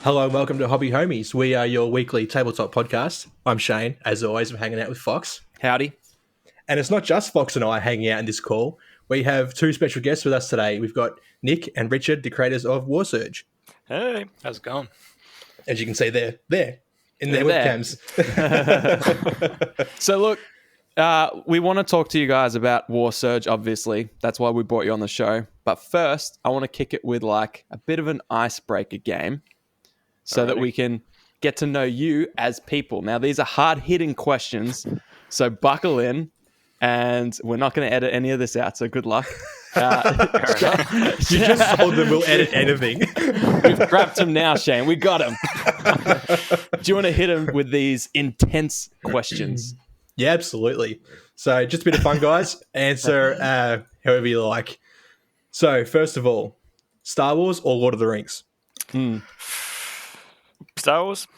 Hello and welcome to Hobby Homies. We are your weekly tabletop podcast. I'm Shane. As always, I'm hanging out with Fox. Howdy. And it's not just Fox and I hanging out in this call. We have two special guests with us today. We've got Nick and Richard, the creators of Warsurge. Hey, how's it going? As you can see, they're there in their They're webcams. So look, we want to talk to you guys about Warsurge, obviously. That's why we brought you on the show. But first, I want to kick it with like a bit of an icebreaker game so that we can get to know you as people. Now, these are hard-hitting questions, so buckle in. And we're not going to edit any of this out, so good luck. You just told them we'll edit anything. We've grabbed him now, Shane. We got him. Do you want to hit him with these intense questions? Yeah, absolutely. So just a bit of fun, guys. Answer however you like. So first of all, Star Wars or Lord of the Rings? Star Wars?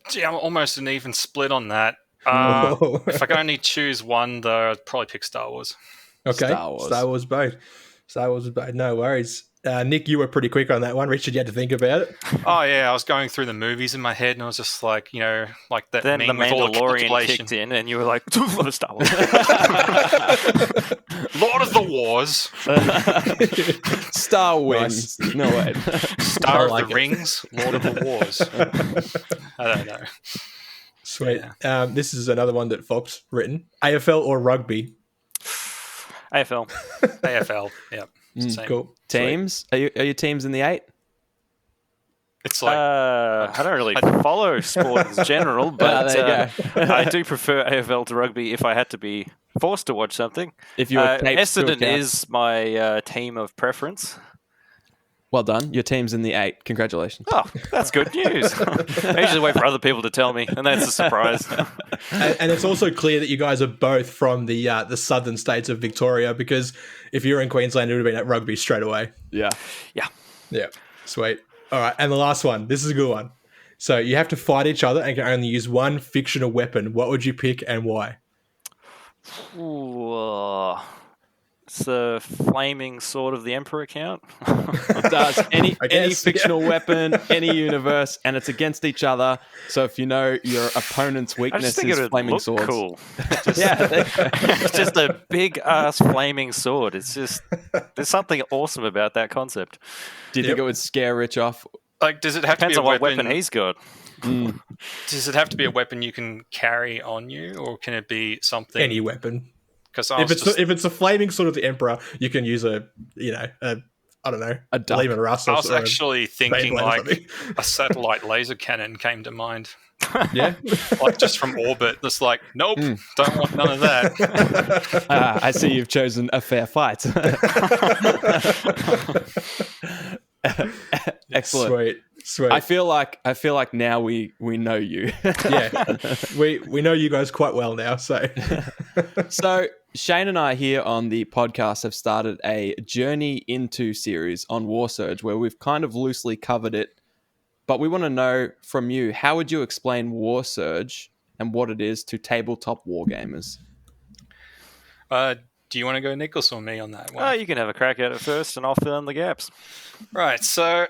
Gee, I'm almost an even split on that. If I can only choose one, though, I'd probably pick Star Wars. Okay, Star Wars both. No worries. Nick, you were pretty quick on that one. Richard, you had to think about it. Oh, yeah, I was going through the movies in my head, and I was just like, like that then the meme with all the Mandalorian capitulation. kicked in, and you were like, "Lord of Star Wars." Lord of the Wars. Star Wars. Nice. No way. Star like of the it. Rings. Lord of the Wars. I don't know. Sweet. This is another one that Fox written. AFL or rugby? AFL. AFL. Yeah. Same. Cool. Teams? Are your teams in the 8? It's like I don't really follow sport in general, but there you I do prefer AFL to rugby if I had to be forced to watch something. If you were taped to Essendon account. is my team of preference. Well done. Your team's in the 8. Congratulations. Oh, that's good news. I usually wait for other people to tell me, and that's a surprise. And it's also clear that you guys are both from the southern states of Victoria, because if you were in Queensland, it would have been at rugby straight away. Yeah. Yeah. Sweet. All right. And the last one. This is a good one. So you have to fight each other and can only use one fictional weapon. What would you pick and why? Ooh, it's the flaming sword of the Emperor count. It does. Any guess, fictional weapon, any universe, and it's against each other. So if you know your opponent's I weakness just think is it would flaming look swords. cool. Yeah. It's just a big ass flaming sword. It's just there's something awesome about that concept. Do you think it would scare Rich off? Like, does it have Depends to on be a what weapon he's got. Does it have to be a weapon you can carry on you, or can it be something? Any weapon. Because If it's a flaming sword of the Emperor, you can use a duck. Lehman Russ. I was actually thinking Beyblade or like something. a satellite laser cannon came to mind, Yeah. like just from orbit. That's like, nope, don't want none of that. I see you've chosen a fair fight. Excellent. Sweet. I feel like now we know you. Yeah. We know you guys quite well now, so So Shane and I here on the podcast have started a Journey Into series on Warsurge where we've kind of loosely covered it, but we want to know from you, how would you explain Warsurge and what it is to tabletop wargamers? Do you want to go Nicholas or me on that one? You can have a crack at it first, and I'll fill in the gaps. Right, so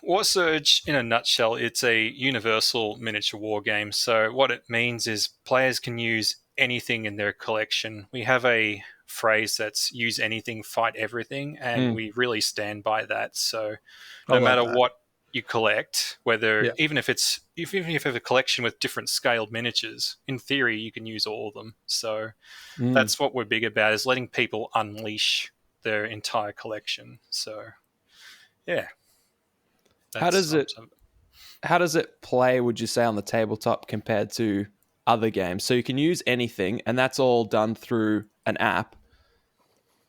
Warsurge, in a nutshell, it's a universal miniature war game. So what it means is players can use anything in their collection. We have a phrase that's use anything, fight everything, and we really stand by that. So no matter what you collect, whether even if you have a collection with different scaled miniatures, in theory you can use all of them. So that's what we're big about, is letting people unleash their entire collection. So yeah. How does it play, would you say, on the tabletop compared to other games? So you can use anything, and that's all done through an app,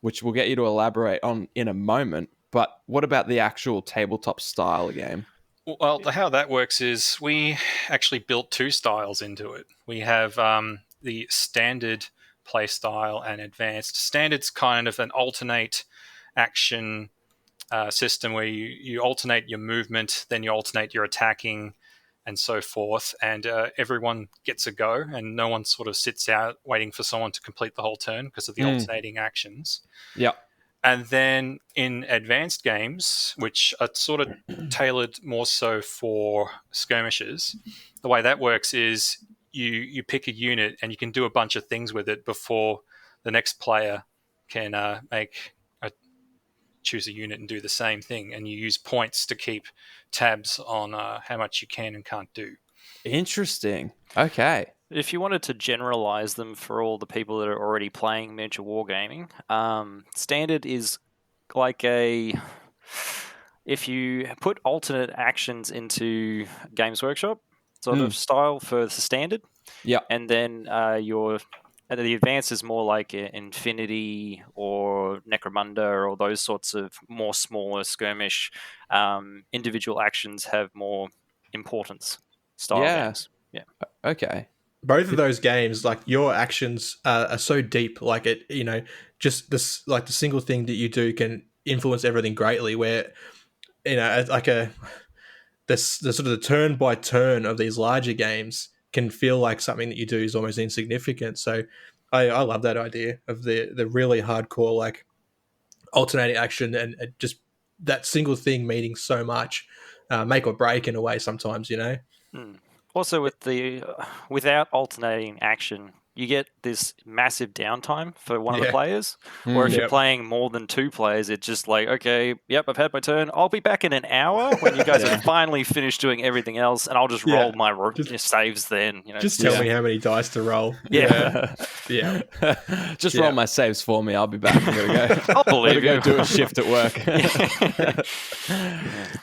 which we'll get you to elaborate on in a moment. But what about the actual tabletop style game? Well, how that works is we actually built two styles into it. We have the standard play style and advanced. Standard's kind of an alternate action system where you alternate your movement, then you alternate your attacking, and so forth. And everyone gets a go, and no one sort of sits out waiting for someone to complete the whole turn because of the alternating actions. Yeah. And then in advanced games, which are sort of tailored more so for skirmishes, the way that works is you pick a unit and you can do a bunch of things with it before the next player can choose a unit and do the same thing. And you use points to keep tabs on how much you can and can't do. Interesting. Okay. If you wanted to generalize them for all the people that are already playing miniature wargaming, standard is like if you put alternate actions into Games Workshop sort of style for the standard, and then the advance is more like Infinity or Necromunda or those sorts of more smaller skirmish. Individual actions have more importance style games. Yeah. Okay. Both of those games, like your actions are so deep, like just this, like the single thing that you do can influence everything greatly. Where like the sort of the turn by turn of these larger games can feel like something that you do is almost insignificant. So I love that idea of the really hardcore like alternating action and just that single thing meaning so much, make or break in a way sometimes. Also, without alternating action, you get this massive downtime for one of the players. Or if you're playing more than two players, it's just like, okay, yep, I've had my turn. I'll be back in an hour when you guys have finally finished doing everything else, and I'll just roll my saves then. Just tell me how many dice to roll. Yeah. Just roll my saves for me. I'll be back. I'm gonna go. I'll believe go do a shift at work.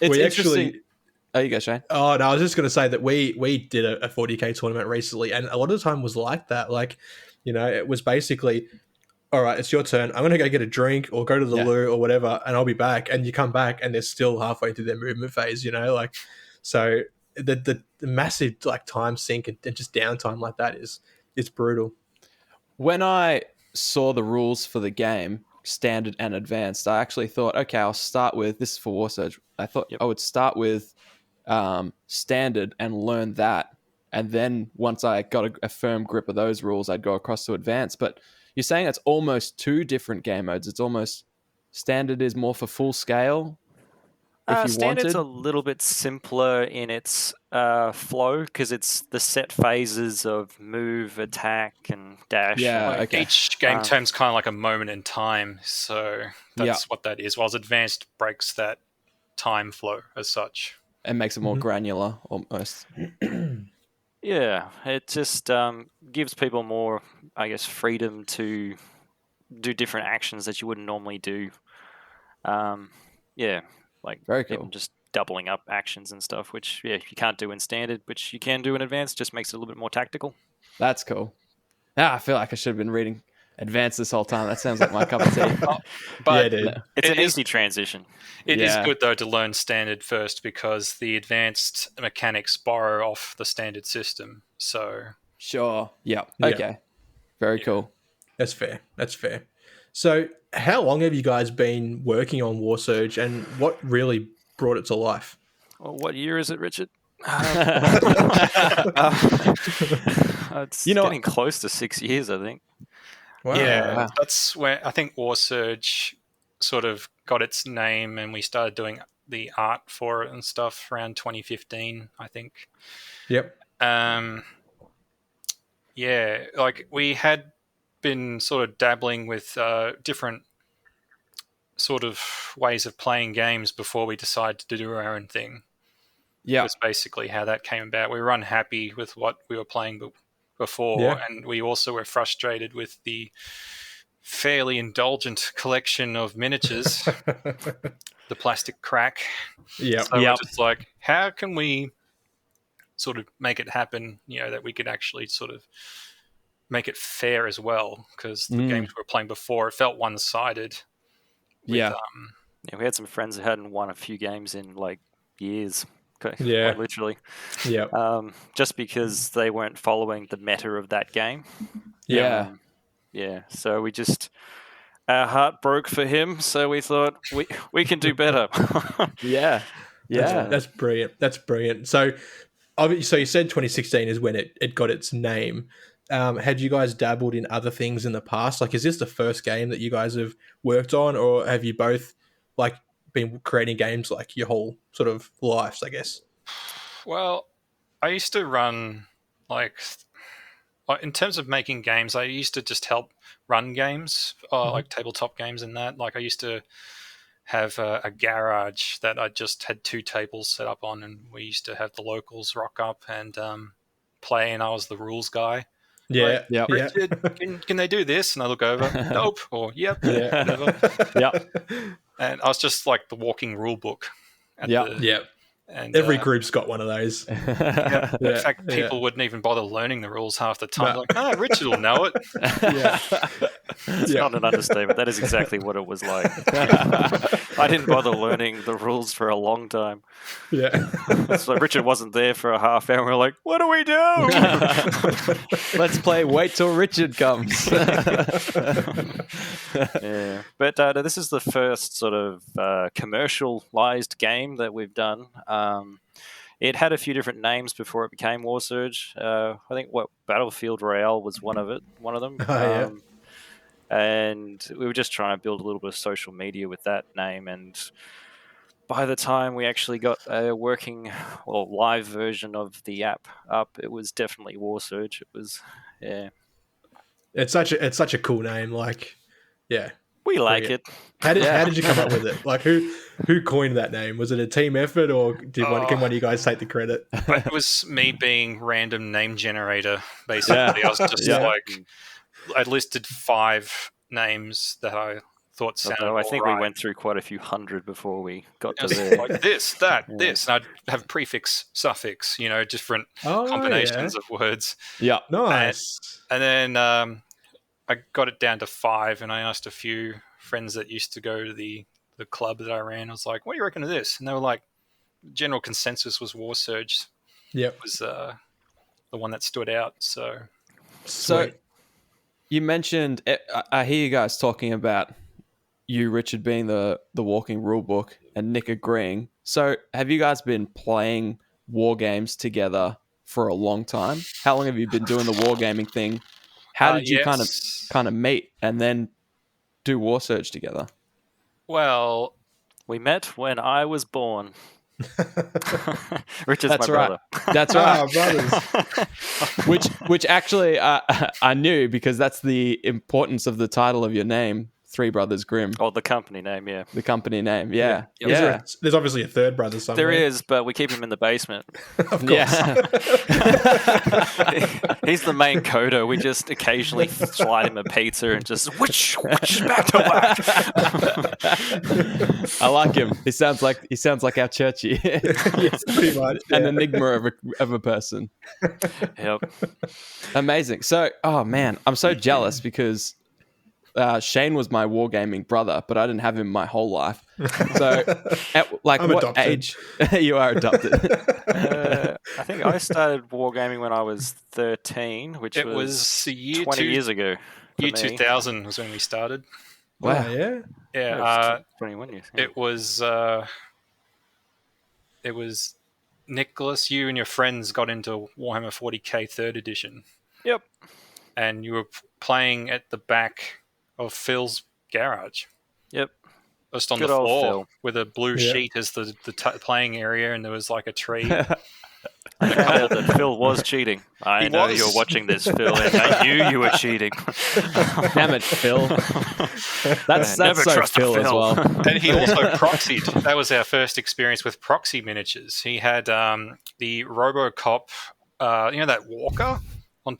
It's interesting. Oh, you go, Shane. Oh, no, I was just going to say that we did a 40k tournament recently, and a lot of the time was like that. Like, it was basically, all right, it's your turn. I'm going to go get a drink or go to the loo or whatever, and I'll be back. And you come back, and they're still halfway through their movement phase, like, so the massive like time sink and just downtime like that is brutal. When I saw the rules for the game, standard and advanced, I actually thought, okay, I'll start with, this is for Warsurge, I thought I would start with standard and learn that, and then once I got a firm grip of those rules, I'd go across to advanced. But you're saying it's almost two different game modes. It's almost standard is more for full scale. Standard's a little bit simpler in its flow because it's the set phases of move, attack, and dash. Each game term's kind of like a moment in time, so that's what that is. Whilst advanced breaks that time flow as such. And makes it more granular, almost. Yeah, it just gives people more, I guess, freedom to do different actions that you wouldn't normally do. Like very cool. Even just doubling up actions and stuff, which you can't do in standard, which you can do in advanced. Just makes it a little bit more tactical. That's cool. I feel like I should have been reading advanced this whole time. That sounds like my cup of tea. But it's an easy transition. It is good though to learn standard first because the advanced mechanics borrow off the standard system. So sure. Yeah. Okay. Very cool. That's fair. So how long have you guys been working on Warsurge, and what really brought it to life? Well, what year is it, Richard? It's getting close to 6 years, I think. Wow. Yeah, that's where I think Warsurge sort of got its name, and we started doing the art for it and stuff around 2015, I think. Yep. Like we had been sort of dabbling with different sort of ways of playing games before we decided to do our own thing. Yeah, that's basically how that came about. We were unhappy with what we were playing before, and we also were frustrated with the fairly indulgent collection of miniatures, the plastic crack. Yeah, so we're just like, how can we sort of make it happen? That we could actually sort of make it fair as well, because the games we were playing before, it felt one-sided. We had some friends that hadn't won a few games in like years. Yeah, literally. Yeah. Just because they weren't following the meta of that game. Yeah. So we just, our heart broke for him. So we thought we can do better. Yeah. That's brilliant. So you said 2016 is when it got its name. had you guys dabbled in other things in the past? Like, is this the first game that you guys have worked on, or have you both like been creating games like your whole sort of lives, I guess? Well, I used to run like in terms of making games, I used to just help run games, like tabletop games and that. Like I used to have a garage that I just had 2 tables set up on, and we used to have the locals rock up and play, and I was the rules guy. Yeah, like, Richard, can they do this? And I look over, nope, or yep, whatever. Yep. And I was just like the walking rule book. And every group's got one of those. In fact, people wouldn't even bother learning the rules half the time. No. Like, Richard will know it. It's not an understatement. That is exactly what it was like. I didn't bother learning the rules for a long time. So Richard wasn't there for a half hour. We're like, what do we do? Let's play Wait Till Richard Comes. But this is the first sort of commercialized game that we've done. It had a few different names before it became Warsurge. I think Battlefield Royale was one of them. And we were just trying to build a little bit of social media with that name. And by the time we actually got a working or live version of the app up, it was definitely Warsurge. It was, It's such a cool name. Like, we like it. How did you come up with it? Like, who coined that name? Was it a team effort, or can one of you guys take the credit? It was me being random name generator, basically. I was just I listed 5 names that I thought sounded I think we went through quite a few hundred before we got to there. Like this, that, this. And I'd have prefix, suffix, different combinations of words. Yeah, nice. And then I got it down to 5, and I asked a few friends that used to go to the club that I ran. I was like, what do you reckon of this? And they were like, general consensus was Warsurge. Yep. Was the one that stood out. So you mentioned, I hear you guys talking about you, Richard, being the walking rule book and Nick agreeing. So have you guys been playing war games together for a long time? How long have you been doing the wargaming thing? How did you kind of meet and then do Warsurge together? Well, we met when I was born. Richard's my brother. That's right. Brothers. Which actually I knew, because that's the importance of the title of your name, Three Brothers Grimm. Oh, the company name, yeah. The company name, yeah. There's obviously a third brother somewhere. There is, but we keep him in the basement. Of course. He's the main coder. We just occasionally slide him a pizza and just whoosh, back to back. I like him. He sounds like our Churchy. Yes, pretty much. An enigma of a person. Yep. Amazing. So, oh man, I'm so jealous because Shane was my wargaming brother, but I didn't have him my whole life. So, at what adopted. age you are adopted? I think I started wargaming when I was 13, which was 20 years ago. Year 2000 was when we started. Wow, yeah. 21 years. It was Nicholas. You and your friends got into Warhammer 40k 3rd edition. Yep. And you were playing at the back of Phil's garage. Yep. Just on the floor with a blue sheet as the playing area, and there was like a tree. I found out that Phil was cheating. I know you're watching this, Phil, and I knew you were cheating. Damn it, Phil. That's so Phil as well. And he also proxied. That was our first experience with proxy miniatures. He had the RoboCop, that walker on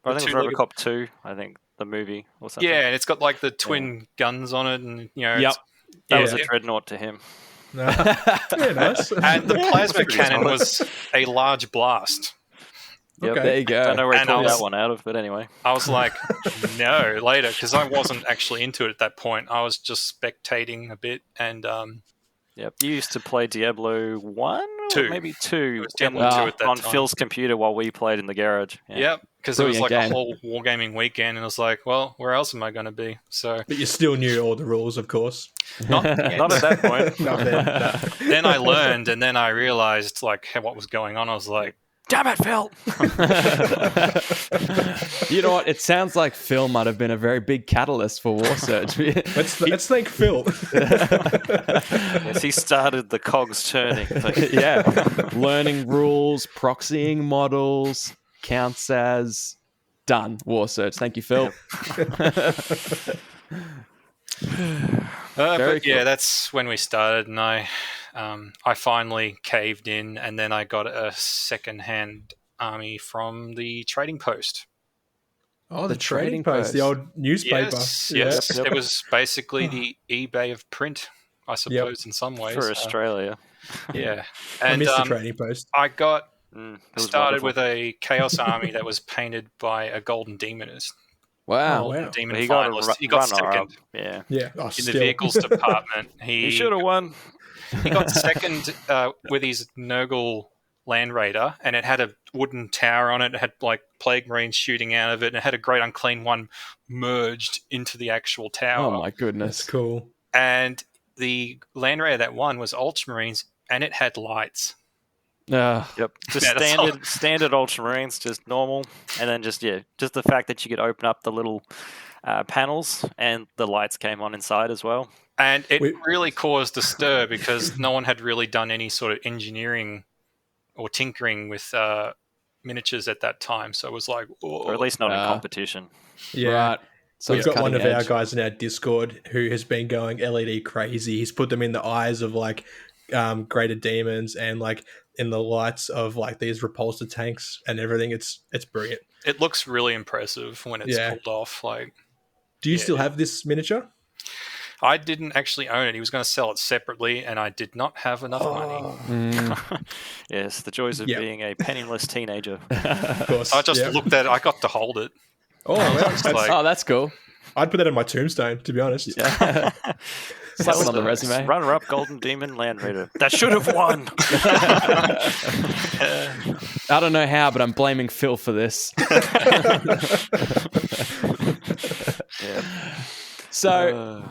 I think it was RoboCop 2, I think, the movie or something. Yeah, and it's got like the twin guns on it, and that was a dreadnought to him. Very nice. And the plasma cannon was a large blast. Yep. Okay. There you go. I don't know where he pulled that one out of, but anyway. I was like, no, later, because I wasn't actually into it at that point. I was just spectating a bit, and yep. You used to play Diablo 1? 2. Or maybe 2. Diablo 2 at that on time. Phil's computer while we played in the garage. Yep, because it was like a whole wargaming weekend, and I was like, well, where else am I going to be? So, but you still knew all the rules, of course. Not at that point. Then I learned, and then I realized like what was going on. I was like, Damn it, Phil! You know what? It sounds like Phil might have been a very big catalyst for Warsurge. Let's thank Phil. Yes, he started the cogs turning. Yeah. Learning rules, proxying models, counts as done. Warsurge. Thank you, Phil. But yeah, that's when we started, and I finally caved in, and then I got a second-hand army from the trading post. Oh, the trading post, the old newspaper. Yes. It was basically the eBay of print, I suppose, in some ways. For Australia. Yeah. And I missed the trading post. I got started wonderful. with a Chaos army that was painted by a Golden Demonist. Wow. Demon He finalist. He got second. up. Yeah. Oh, in the vehicles department. He should have won. He got second with his Nurgle Land Raider, and it had a wooden tower on it. It had like Plague Marines shooting out of it, and it had a Great Unclean One merged into the actual tower. Oh my goodness. That's cool. And the Land Raider that won was Ultramarines, and it had lights. Yep. Just standard Ultramarines, just normal. And then just the fact that you could open up the little panels and the lights came on inside as well. And it really caused a stir because no one had really done any sort of engineering or tinkering with miniatures at that time. So it was like... Or at least not in competition. Yeah. Right. So we've got one of our guys in our Discord who has been going LED crazy. He's put them in the eyes of like greater demons and like in the lights of like these repulsor tanks and everything. It's brilliant. It looks really impressive when it's pulled off. Like, do you still have this miniature? I didn't actually own it. He was going to sell it separately, and I did not have enough money. Yes, the joys of being a penniless teenager. Of course. I just looked at it. I got to hold it. Oh, that's cool. I'd put that on my tombstone, to be honest. Yeah. Slap it on the resume. Runner-up Golden Demon Land Raider. That should have won. I don't know how, but I'm blaming Phil for this. So,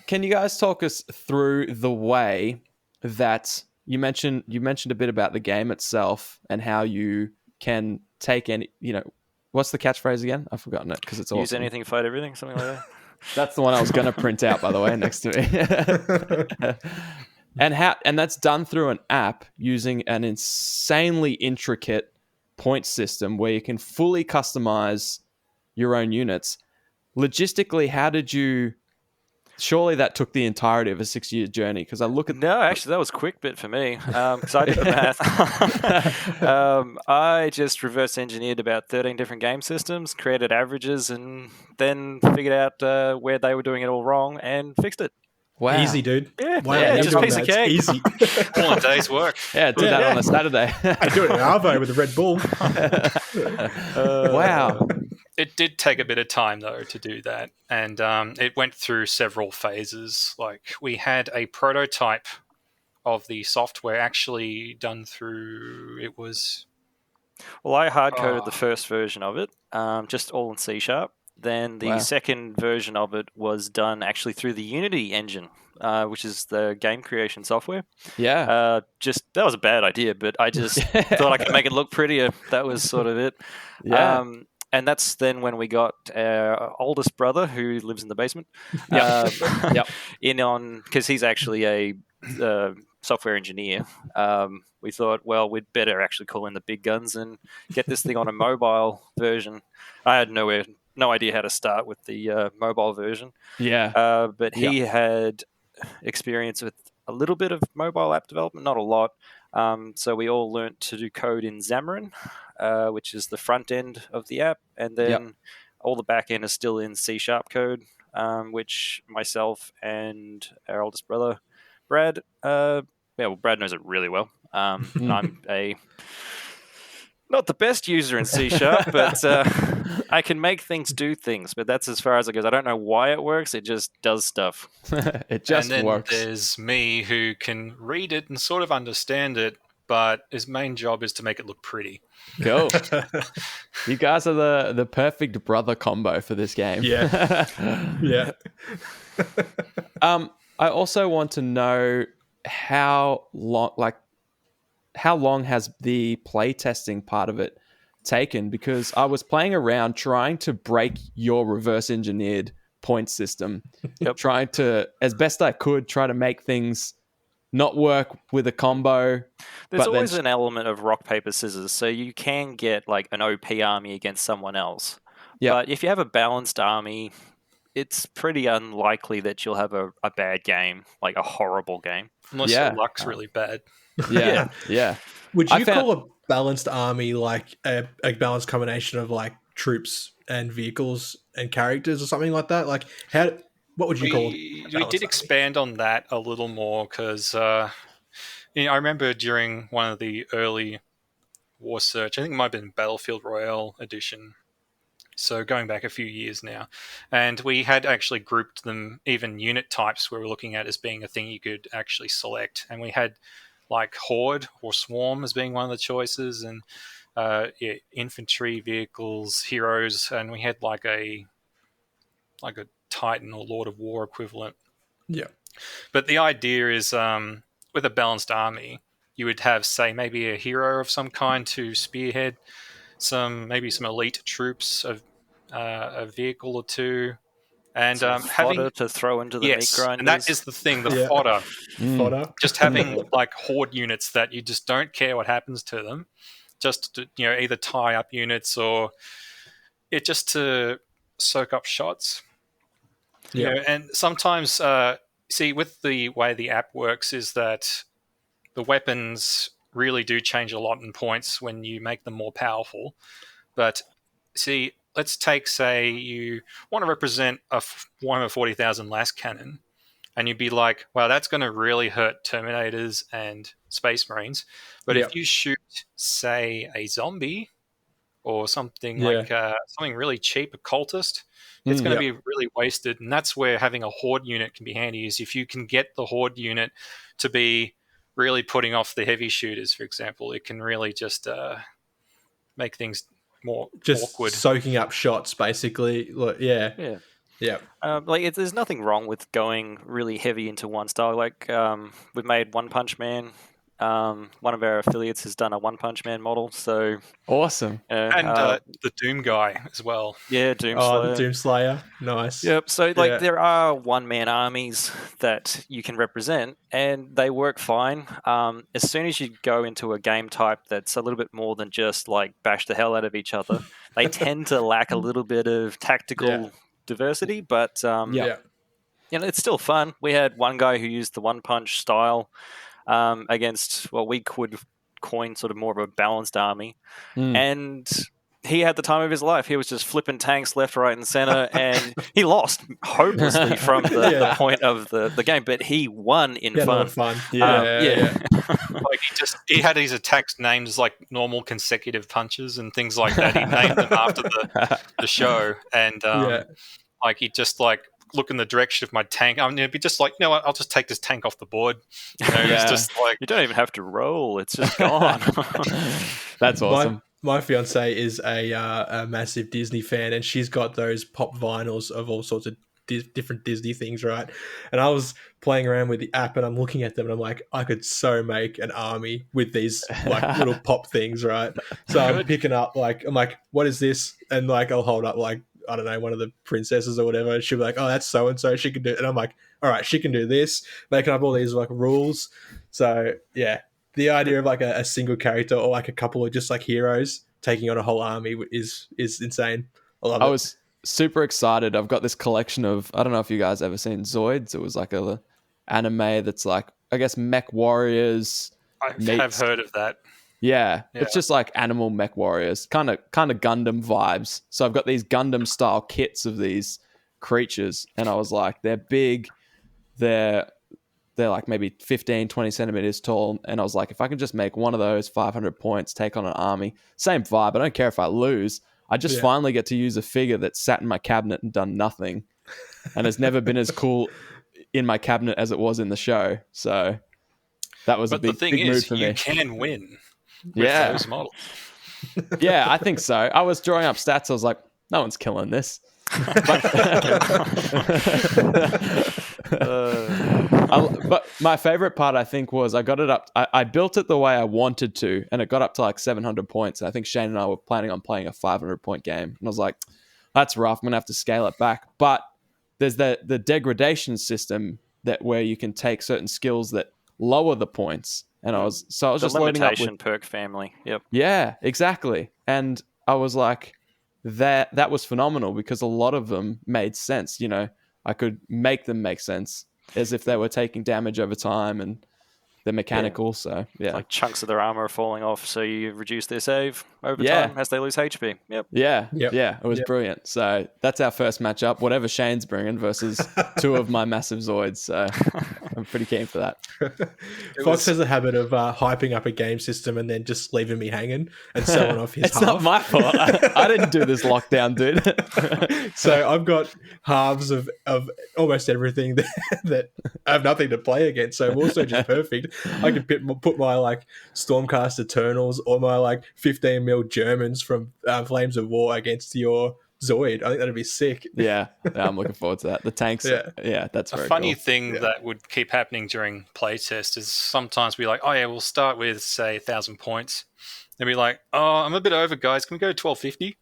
can you guys talk us through the way that you mentioned a bit about the game itself and how you can take any, what's the catchphrase again? I've forgotten it because it's awesome. Use anything, fight everything, something like that. That's the one I was going to print out, by the way, next to me. And that's done through an app using an insanely intricate point system where you can fully customize your own units. Logistically, how did you... Surely that took the entirety of a 6-year journey because I look at... No, actually, that was a quick bit for me because I did the math. I just reverse engineered about 13 different game systems, created averages, and then figured out where they were doing it all wrong and fixed it. Wow. Easy, dude. Yeah, wow. Just a piece of cake. Easy. All a day's work. Yeah, did that on a Saturday. I do it in Arvo with a Red Bull. Wow. It did take a bit of time, though, to do that. And it went through several phases. Like, we had a prototype of the software actually done through... It was... Well, I hard-coded the first version of it, just all in C#. Then the second version of it was done actually through the Unity engine, which is the game creation software. Yeah. That was a bad idea, but I just thought I could make it look prettier. That was sort of it. Yeah. And that's then when we got our oldest brother, who lives in the basement, in on, because he's actually a software engineer. We thought, well, we'd better actually call in the big guns and get this thing on a mobile version. I had no idea how to start with the mobile version. Yeah. But he had experience with a little bit of mobile app development, not a lot. So we all learnt to do code in Xamarin, which is the front end of the app. And then all the back end is still in C# code, which myself and our oldest brother, Brad, Brad knows it really well. And I'm not the best user in C#, but I can make things do things, but that's as far as it goes. I don't know why it works. It just does stuff. It just and then works. There's me who can read it and sort of understand it, but his main job is to make it look pretty. Cool. You guys are the perfect brother combo for this game. Yeah. Yeah. I also want to know how how long has the playtesting part of it taken? Because I was playing around trying to break your reverse engineered point system, trying to, as best I could, try to make things not work with a combo. There's always an element of rock, paper, scissors, so you can get like an OP army against someone else. Yep. But if you have a balanced army, it's pretty unlikely that you'll have a bad game, like a horrible game. Unless your luck's really bad. Yeah. Would you call a balanced army like a balanced combination of like troops and vehicles and characters or something like that? Like, what would you call? We did expand on that a little more because I remember during one of the early Warsurge, I think it might have been Battlefield Royale edition. So going back a few years now, and we had actually grouped them, even unit types we were looking at as being a thing you could actually select, and we had like Horde or Swarm as being one of the choices, and infantry, vehicles, heroes, and we had like a Titan or Lord of War equivalent. Yeah. But the idea is with a balanced army, you would have, say, maybe a hero of some kind to spearhead, maybe some elite troops, a vehicle or two, and fodder to throw into the meat grinders. And that is the thing, the fodder. Fodder. Just having like horde units that you just don't care what happens to them, just to, either tie up units or just to soak up shots. Yeah. And sometimes, with the way the app works is that the weapons really do change a lot in points when you make them more powerful. But see, let's take, say, you want to represent a Warhammer 40,000 Lass cannon, and you'd be like, wow, that's going to really hurt Terminators and Space Marines. But if you shoot, say, a zombie or something like something really cheap, a cultist, it's going to be really wasted. And that's where having a horde unit can be handy, is if you can get the horde unit to be really putting off the heavy shooters, for example, it can really just make things more awkward. Soaking up shots, basically. Yeah. There's nothing wrong with going really heavy into one style. Like we've made One Punch Man. One of our affiliates has done a One Punch Man model, so awesome. And the Doom guy as well. Yeah, Doomslayer. The Doomslayer, nice. Yep. So there are one-man armies that you can represent, and they work fine. As soon as you go into a game type that's a little bit more than just like bash the hell out of each other, they tend to lack a little bit of tactical diversity. But it's still fun. We had one guy who used the One Punch style against what we could coin sort of more of a balanced army. And he had the time of his life. He was just flipping tanks left, right, and center, and he lost hopelessly from the point of the game, but he won in fun. Like he had his attacks named as like normal consecutive punches and things like that. He named them after the show, and like he just like look in the direction of my tank. I'm going to be just like, what? I'll just take this tank off the board. It's just like, you don't even have to roll; it's just gone. That's awesome. My fiance is a massive Disney fan, and she's got those pop vinyls of all sorts of different Disney things, right? And I was playing around with the app, and I'm looking at them, and I'm like, I could so make an army with these like little pop things, right? So I'm picking up I'm like, what is this? And like, I'll hold up like, I don't know, one of the princesses or whatever, and she'll be like, oh, that's so and so, she can do it. And I'm like, all right, she can do this, making up all these like rules. So yeah, the idea of like a single character or like a couple of just like heroes taking on a whole army is insane. I love it. I was super excited. I've got this collection of, I don't know if you guys ever seen Zoids. It was like a anime that's like, I guess, mech warriors. I have heard of that. Yeah, it's just like animal mech warriors, kind of Gundam vibes. So I've got these Gundam style kits of these creatures, and I was like, they're big, they're like maybe 15, 20 centimeters tall, and I was like, if I can just make one of those 500 points, take on an army, same vibe. I don't care if I lose. I just finally get to use a figure that sat in my cabinet and done nothing, and has never been as cool in my cabinet as it was in the show. So that was a big mood for me. You can win. With those models. Yeah, I think so. I was drawing up stats. I was like, no one's killing this. But my favorite part, I think, was I got it up. I built it the way I wanted to, and it got up to like 700 points. And I think Shane and I were planning on playing a 500-point game. And I was like, that's rough. I'm going to have to scale it back. But there's the degradation system where you can take certain skills that lower the points. And I was just loading up with perk family. Yep. Yeah, exactly. And I was like, that was phenomenal because a lot of them made sense. You know, I could make them make sense as if they were taking damage over time and they're mechanical. Yeah. So yeah, like chunks of their armor are falling off, so you reduce their save over time as they lose HP. Yep. Yeah. It was brilliant. So that's our first matchup. Whatever Shane's bringing versus two of my massive Zoids. So I'm pretty keen for that. Fox has a habit of hyping up a game system and then just leaving me hanging and selling off his half. It's not my fault. I didn't do this lockdown, dude. So I've got halves of almost everything that I have nothing to play against. So Warsurge is perfect. I could put my like Stormcast Eternals or my like 15 mil Germans from Flames of War against your Zoid. I think that'd be sick. Yeah, I'm looking forward to that. The tanks, that's very a funny cool. thing that would keep happening during playtest is sometimes we're like, oh yeah, we'll start with say 1,000 points. Then we're like, oh, I'm a bit over, guys. Can we go 1,250?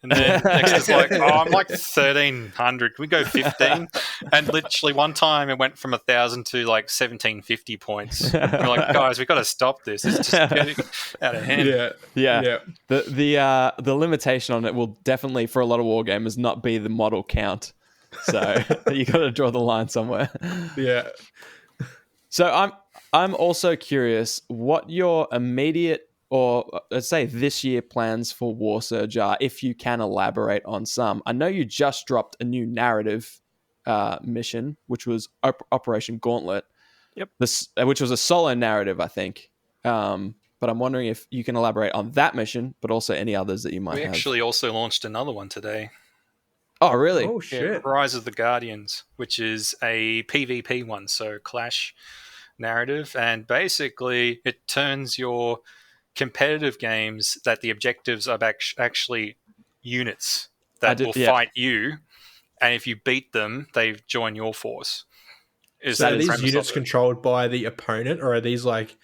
And then next is like, oh, I'm like 1,300. Can we go 15? And literally one time it went from 1,000 to like 1,750 points. And we're like, guys, we've got to stop this. It's just getting out of hand. Yeah. The limitation on it will definitely, for a lot of wargamers, not be the model count. So you got to draw the line somewhere. Yeah. So I'm also curious what your immediate, or let's say this year, plans for Warsurge are, if you can elaborate on some. I know you just dropped a new narrative mission, which was Operation Gauntlet. Yep. Which was a solo narrative, I think. But I'm wondering if you can elaborate on that mission, but also any others that you might have. We actually also launched another one today. Oh, really? Oh, shit. Yeah, Rise of the Guardians, which is a PvP one, so Clash narrative. And basically, it turns your competitive games that the objectives are actually units that will fight you, and if you beat them, they join your force. So are these units controlled by the opponent, or are these like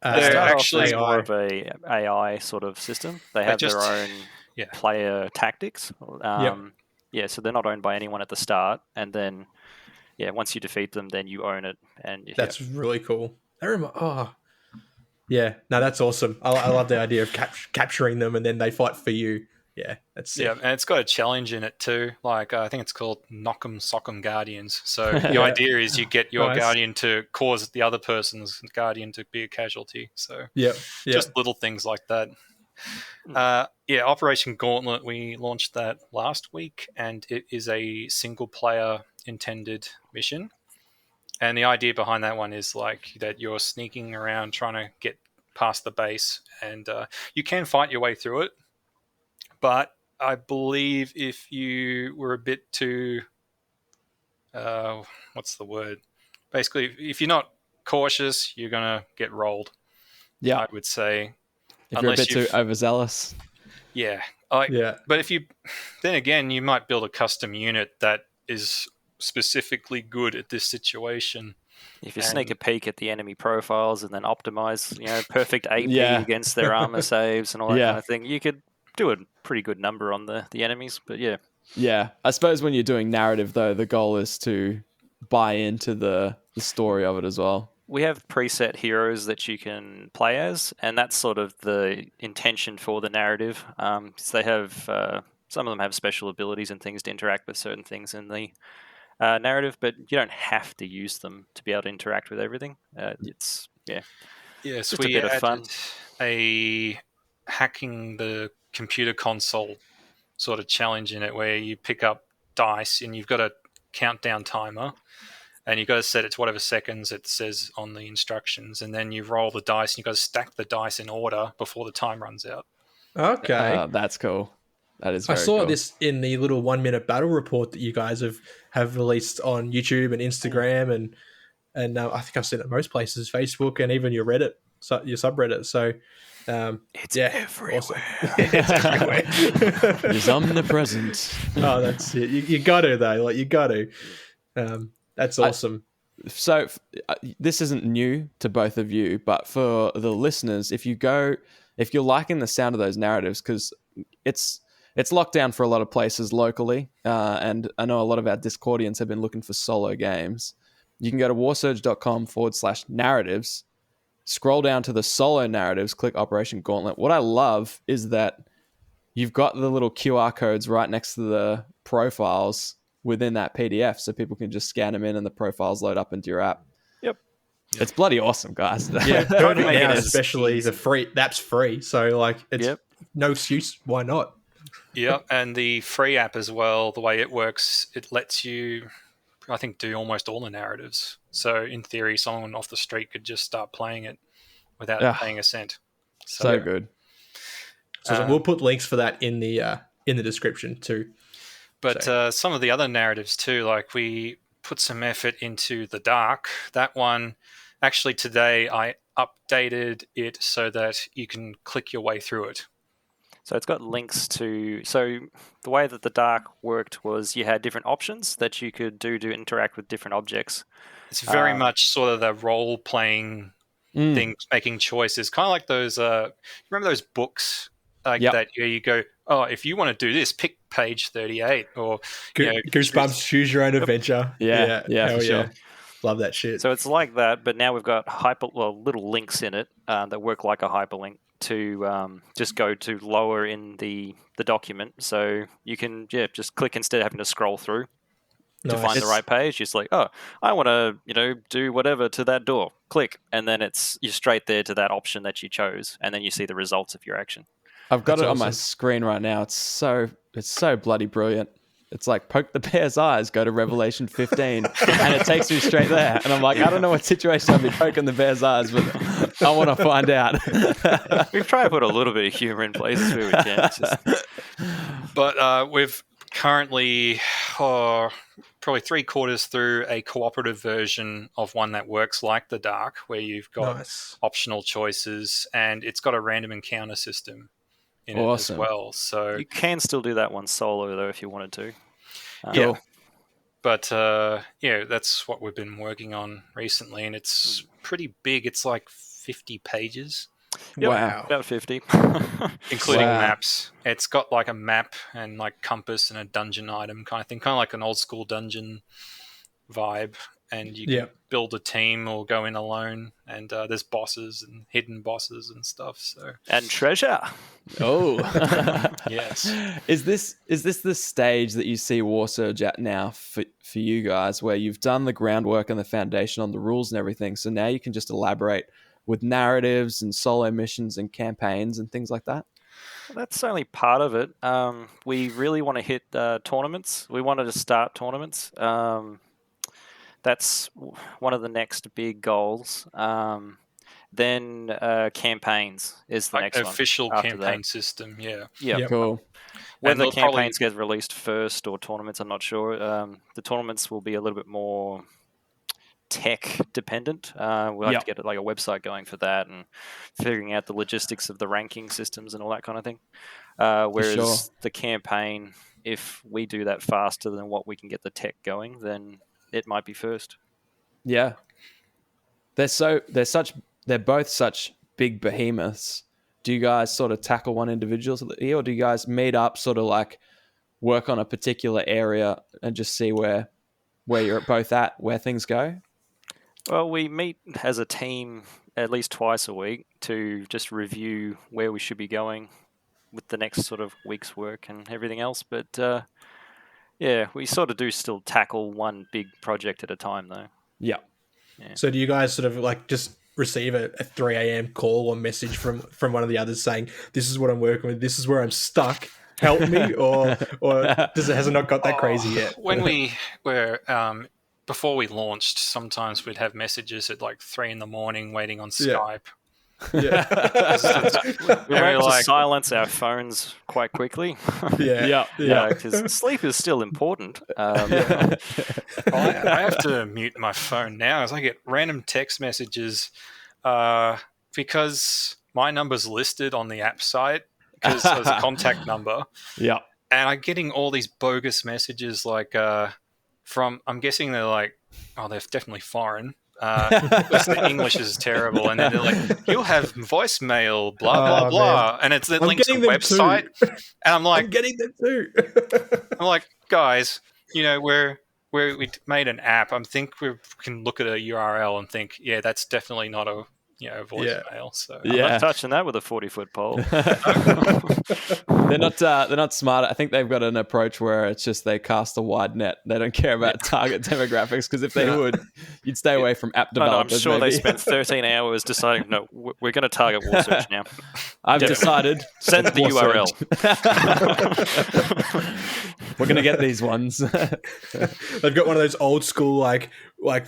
they're actually more of a AI sort of system? They have their own player tactics. So they're not owned by anyone at the start, and then once you defeat them, then you own it. And that's really cool. Yeah, no, that's awesome. I love the idea of capturing them and then they fight for you. Yeah, that's sick. Yeah, and it's got a challenge in it too. Like I think it's called Knock'em Sock'em Guardians. So the idea is you get your Guardian to cause the other person's Guardian to be a casualty. So just little things like that. Operation Gauntlet, we launched that last week, and it is a single player intended mission. And the idea behind that one is like that you're sneaking around trying to get past the base, and you can fight your way through it. But I believe if you were a bit too, what's the word? Basically, if you're not cautious, you're going to get rolled. Yeah, I would say. If you're a bit too overzealous. Yeah. But then again, you might build a custom unit that is specifically good at this situation. If you sneak a peek at the enemy profiles and then optimize, perfect AP against their armor saves and all that kind of thing, you could do a pretty good number on the enemies. But yeah, I suppose when you're doing narrative though, the goal is to buy into the story of it as well. We have preset heroes that you can play as, and that's sort of the intention for the narrative. So they have some of them have special abilities and things to interact with certain things in the narrative, but you don't have to use them to be able to interact with everything. It's Yes, just a bit of fun. A hacking the computer console sort of challenge in it, where you pick up dice and you've got a countdown timer, and you've got to set it to whatever seconds it says on the instructions, and then you roll the dice and you've got to stack the dice in order before the time runs out. Okay, that's cool. That is very I saw cool. this in the little 1 minute battle report that you guys have released on YouTube and Instagram, and I think I've seen it at most places, Facebook, and even your Reddit, your subreddit. So it's everywhere. Awesome. It's everywhere. It's omnipresent. Oh, that's it. You got to though. Like you got to. That's awesome. So this isn't new to both of you, but for the listeners, if you're liking the sound of those narratives, because it's locked down for a lot of places locally, and I know a lot of our Discordians have been looking for solo games. You can go to warsurge.com/narratives, scroll down to the solo narratives, click Operation Gauntlet. What I love is that you've got the little QR codes right next to the profiles within that PDF, so people can just scan them in and the profiles load up into your app. Yep. It's bloody awesome, guys. Yeah, Trying to make now, it as especially easy. the app's free, so like it's no excuse. Why not? Yeah, and the free app as well, the way it works, it lets you, I think, do almost all the narratives. So in theory, someone off the street could just start playing it without paying a cent. So good. So we'll put links for that in the description too. But some of the other narratives too, like we put some effort into the dark. That one, actually today I updated it so that you can click your way through it. So it's got links to... So the way that the dark worked was you had different options that you could do to interact with different objects. It's very much sort of the role-playing thing, making choices. Kind of like those... remember those books that you go, oh, if you want to do this, pick page 38. Or Goosebumps, choose your own adventure. Yeah, hell for sure. Love that shit. So it's like that, but now we've got little links in it that work like a hyperlink to just go to lower in the document. So you can just click instead of having to scroll through to find the right page. Just like, oh, I want to do whatever to that door. Click, and then you're straight there to that option that you chose, and then you see the results of your action. I've got it on my screen right now. It's so bloody brilliant. It's like poke the bear's eyes, go to Revelation 15, and it takes me straight there. And I'm like, I don't know what situation I'll be poking the bear's eyes, but I want to find out. We've tried to put a little bit of humor in places where we can. But we've currently probably 3/4 through a cooperative version of one that works like the dark, where you've got optional choices, and it's got a random encounter system in it as well. So you can still do that one solo though if you wanted to. But that's what we've been working on recently, and it's pretty big. It's like 50 pages. Yep, wow, about 50, including maps. It's got like a map and like compass and a dungeon item kind of thing, kind of like an old school dungeon vibe. And you can build a team or go in alone, and there's bosses and hidden bosses and stuff. And treasure. Oh, yes. Is this the stage that you see Warsurge at now for you guys, where you've done the groundwork and the foundation on the rules and everything? So now you can just elaborate with narratives and solo missions and campaigns and things like that? That's only part of it. We really want to hit tournaments. We wanted to start tournaments. That's one of the next big goals. Then campaigns is the next one. Official campaign system, yeah. Cool. Whether the campaigns get released first or tournaments, I'm not sure. The tournaments will be a little bit more tech dependent. We'll have to get like a website going for that and figuring out the logistics of the ranking systems and all that kind of thing. Whereas the campaign, if we do that faster than what we can get the tech going, then it might be first. Yeah. They're both such big behemoths. Do you guys sort of tackle one individually, or do you guys meet up, sort of like work on a particular area and just see where you're both at, where things go? Well, we meet as a team at least twice a week to just review where we should be going with the next sort of week's work and everything else. But we sort of do still tackle one big project at a time, though. Yeah. So do you guys sort of like just receive a 3 a.m. call or message from one of the others saying, this is what I'm working with, this is where I'm stuck, help me? or has it not got that crazy yet? When we were... before we launched, sometimes we'd have messages at like 3 a.m. waiting on Skype. Yeah. We learned to silence our phones quite quickly. Because sleep is still important. I have to mute my phone now as I get random text messages because my number's listed on the app site because as a contact number. Yeah. And I'm getting all these bogus messages like... I'm guessing they're like, oh, they're definitely foreign. Because the English is terrible, and then they're like, "You'll have voicemail, blah blah blah," man. and it's the links to a website, and I'm like, I'm getting them too. I'm like, guys, we made an app. I think we can look at a URL and think, yeah, that's definitely not a voicemail. So I'm not touching that with a 40-foot pole. They're not smart. I think they've got an approach where it's just they cast a wide net. They don't care about target demographics, because if they would, you'd stay away from app developers. I'm sure they spent 13 hours deciding, no, we're going to target Warsurge now. I've decided. Send the URL. We're going to get these ones. They've got one of those old school like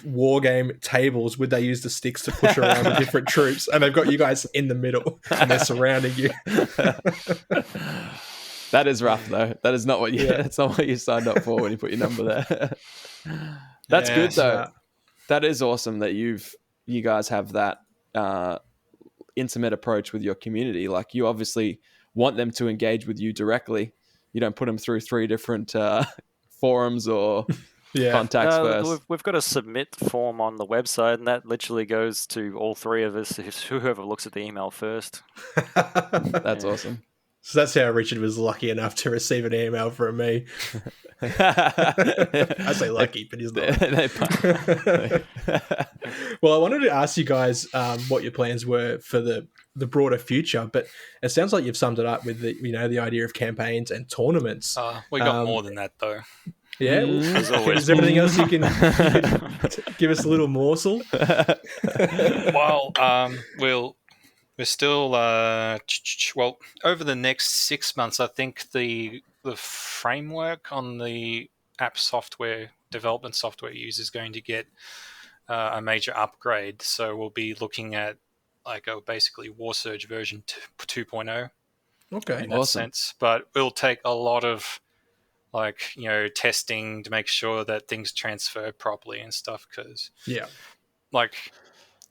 war game tables where they use the sticks to push around the different troops, and they've got you guys in the middle and they're surrounding you. That is rough, though. That is not what that's not what you signed up for when you put your number there. That's good, though. That is awesome that you guys have that intimate approach with your community. Like, you obviously want them to engage with you directly. You don't put them through 3 different forums or contacts first. We've got a submit form on the website, and that literally goes to all 3 of us, whoever looks at the email first. That's awesome. So that's how Richard was lucky enough to receive an email from me. I say lucky, but he's not. Well, I wanted to ask you guys what your plans were for the broader future, but it sounds like you've summed it up with the idea of campaigns and tournaments. We got more than that, though. Yeah, is there anything else you can give us a little morsel? Well, we're still over the next 6 months. I think the framework on the app software development software used is going to get a major upgrade. So we'll be looking at basically Warsurge version 2.0. Okay, in that sense, but it'll take a lot of testing to make sure that things transfer properly and stuff. Because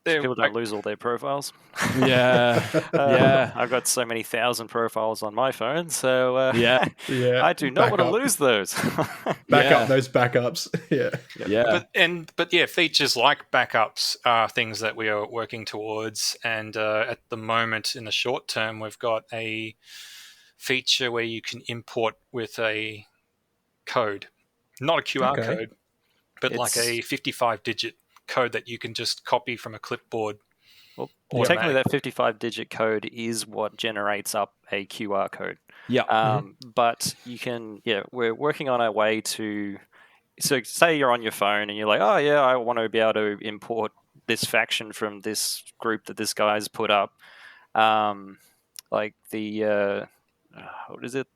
people don't lose all their profiles. Yeah. I've got so many 1,000 profiles on my phone, so I do not want to lose those. Back up those backups. But features like backups are things that we are working towards, and at the moment, in the short term, we've got a feature where you can import with a code, not a QR code, but like a 55-digit code that you can just copy from a clipboard. Well, technically that 55-digit code is what generates up a QR code. But you can, we're working on a way to, so say you're on your phone and you're like, oh yeah, I want to be able to import this faction from this group that this guy's put up. Like the, what is it?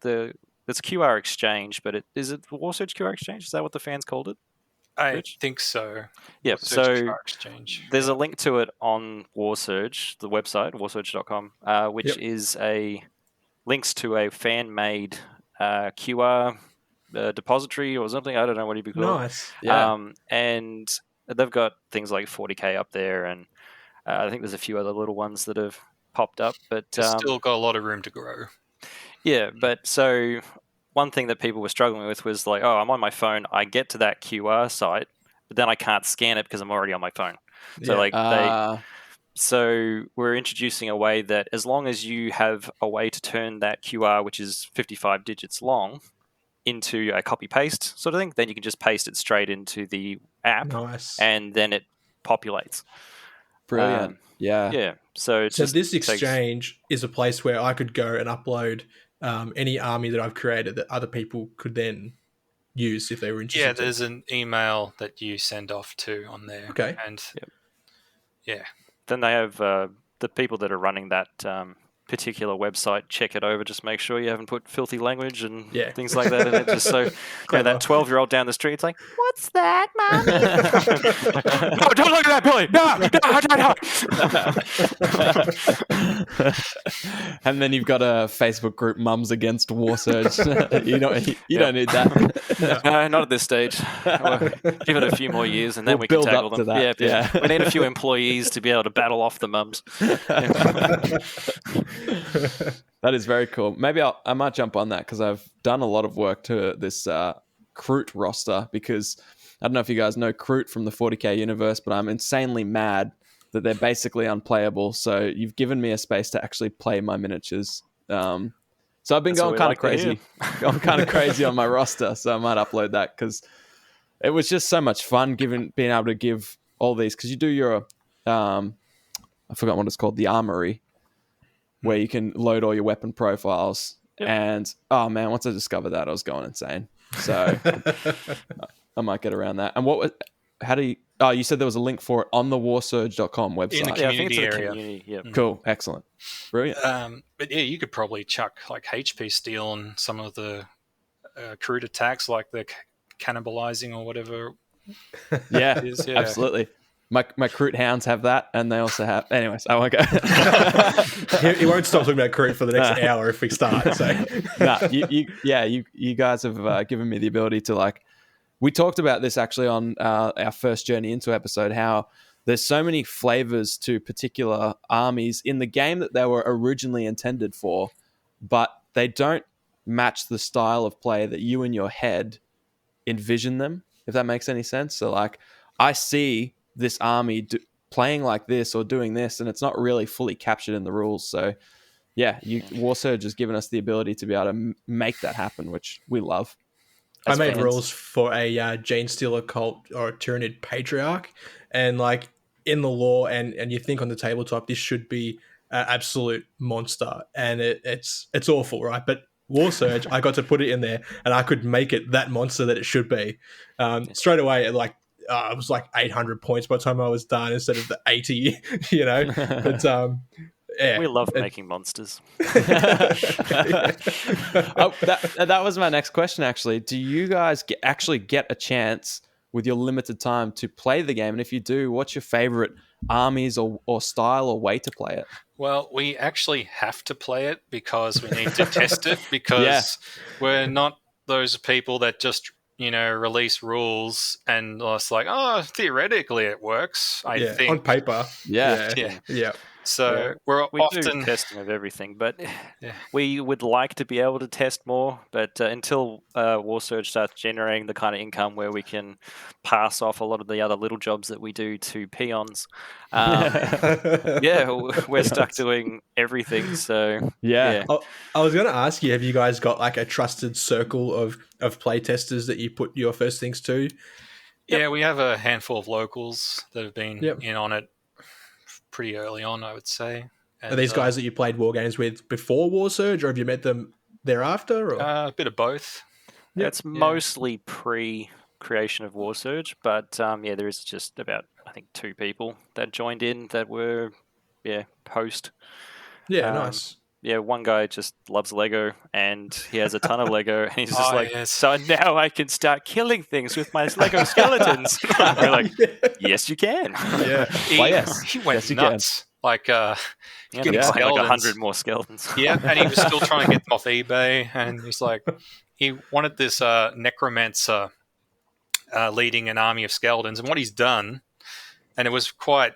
It's QR Exchange, but is it the Warsurge QR Exchange? Is that what the fans called it? I think so. Yeah, so there's a link to it on Warsurge, the website, warsurge.com, which is links to a fan-made QR depository or something. I don't know what you'd be called. Nice. Yeah. And they've got things like 40K up there, and I think there's a few other little ones that have popped up. But it's still got a lot of room to grow. Yeah, but so one thing that people were struggling with was like, oh, I'm on my phone, I get to that QR site, but then I can't scan it because I'm already on my phone. So so we're introducing a way that as long as you have a way to turn that QR, which is 55 digits long, into a copy-paste sort of thing, then you can just paste it straight into the app, and then it populates. Brilliant. Yeah. So this exchange is a place where I could go and upload any army that I've created that other people could then use if they were interested. Yeah, there's an email that you send off to on there. Okay. And then they have the people that are running that particular website check it over, just make sure you haven't put filthy language and things like that in it. Just so that 12-year-old down the street, it's like, what's that, Mommy? No, don't look at that, Billy. No. And then you've got a Facebook group, Mums Against Warsurge. you don't need that. No, not at this stage. We'll give it a few more years, and then we can tackle them. Yeah. We need a few employees to be able to battle off the mums. That is very cool. Maybe I might jump on that because I've done a lot of work to this Kroot roster, because I don't know if you guys know Kroot from the 40k universe, but I'm insanely mad that they're basically unplayable. So you've given me a space to actually play my miniatures. So I've been going kind of crazy. Going kind of crazy on my roster, so I might upload that because it was just so much fun being able to give all these, because you do your I forgot what it's called, the armory, where you can load all your weapon profiles. Yep. And oh man, once I discovered that, I was going insane. So I might get around that. And you said there was a link for it on the warsurge.com website. In the community area. Community, yep. Cool. Excellent. Brilliant. But yeah, you could probably chuck like HP steel on some of the crude attacks, like the cannibalizing or whatever. Yeah, absolutely. My Kroot hounds have that, and they also have... Anyways, I won't go. He won't stop talking about Kroot for the next hour if we start. So. You guys have given me the ability to like... We talked about this actually on our first Journey Into episode, how there's so many flavors to particular armies in the game that they were originally intended for, but they don't match the style of play that you in your head envision them, if that makes any sense. So like, I see this army playing like this or doing this, and it's not really fully captured in the rules. So yeah, Warsurge has given us the ability to be able to make that happen, which we love. I made rules for a Gene Stealer cult or a Tyranid Patriarch, and like in the lore, and you think on the tabletop, this should be an absolute monster, and it's awful, right? But Warsurge, I got to put it in there, and I could make it that monster that it should be. Straight away, it was like 800 points by the time I was done instead of the 80, you know. But yeah, we love making monsters. That was my next question, actually. Do you guys actually get a chance with your limited time to play the game? And if you do, what's your favorite armies or style or way to play it? Well, we actually have to play it because we need to test it, because we're not those people that just, release rules and it's like, oh, theoretically it works, I think. On paper. Yeah. So we often do testing of everything, but we would like to be able to test more. But until Warsurge starts generating the kind of income where we can pass off a lot of the other little jobs that we do to peons, we're stuck doing everything. So I was going to ask you, have you guys got like a trusted circle of play testers that you put your first things to? Yeah, we have a handful of locals that have been in on it pretty early on, I would say. And, are these guys that you played war games with before Warsurge, or have you met them thereafter? Or? A bit of both. It's mostly pre-creation of Warsurge, but there is just about, I think, 2 people that joined in that were post. Yeah, nice. Yeah, one guy just loves Lego, and he has a ton of Lego, and he's just so now I can start killing things with my Lego skeletons. We're like, yes, you can. Yeah. He went nuts. Like, getting like 100 more skeletons. Yeah, and he was still trying to get them off eBay, and he's like, he wanted this necromancer leading an army of skeletons, and what he's done, and it was quite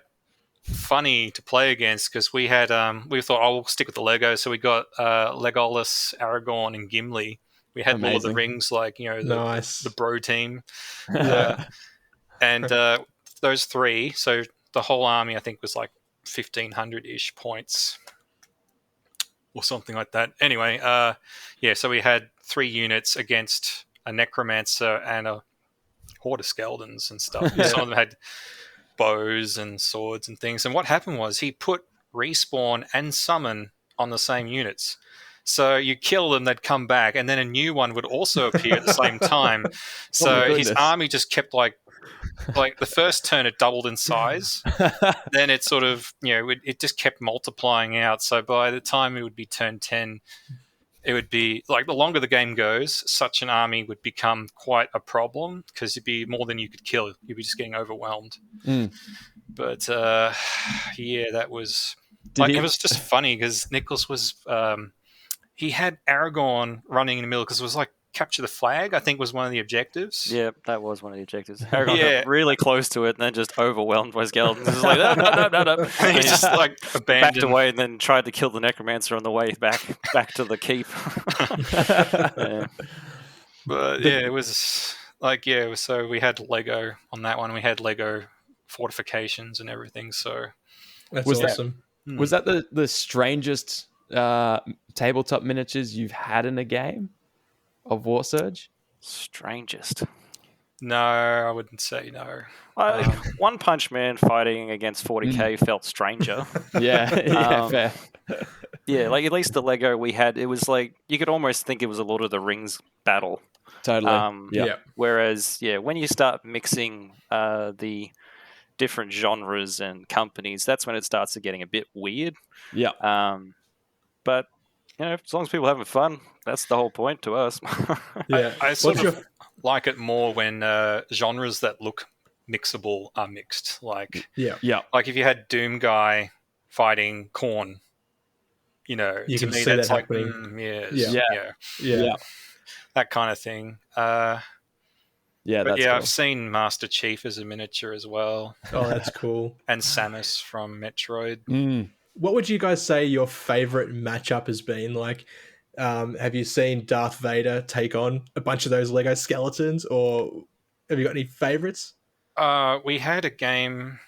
funny to play against, because we had we thought, we'll stick with the Lego, so we got Legolas, Aragorn, and Gimli. We had Lord of the Rings, like the bro team, and those 3. So the whole army, I think, was like 1,500-ish points or something like that. Anyway, so we had 3 units against a necromancer and a horde of skeletons and stuff. Some of them had bows and swords and things. And what happened was he put respawn and summon on the same units. So you kill them, they'd come back, and then a new one would also appear at the same time. So his army just kept like the first turn it doubled in size. Then it sort of, it just kept multiplying out. So by the time it would be turn 10, it would be like, the longer the game goes, such an army would become quite a problem, because it'd be more than you could kill. You'd be just getting overwhelmed. But that was it was just funny, because Nicholas was he had Aragorn running in the middle, because it was like capture the flag, I think, was one of the objectives. Yeah, that was one of the objectives. Aragorn got really close to it and then just overwhelmed by skeletons. It was like, no. And he just like abandoned. Backed away and then tried to kill the necromancer on the way back to the keep. But it was So we had Lego on that one. We had Lego fortifications and everything. So that's awesome. Was that the strangest tabletop miniatures you've had in a game of Warsurge? Strangest? No, I wouldn't say no. One Punch Man fighting against 40k felt stranger. Yeah, fair. Yeah, like at least the Lego we had, it was like you could almost think it was a Lord of the Rings battle. Totally. Whereas, when you start mixing the different genres and companies, that's when it starts to getting a bit weird. Yeah. But as long as people are having fun, that's the whole point to us. Yeah. I sort of like it more when genres that look mixable are mixed. Like if you had Doom Guy fighting Korn, you to can me see that's that like happening. Yeah, that kind of thing. But cool. I've seen Master Chief as a miniature as well. Oh, that's cool. And Samus from Metroid. What would you guys say your favorite matchup has been? Like, have you seen Darth Vader take on a bunch of those Lego skeletons, or have you got any favorites? We had a game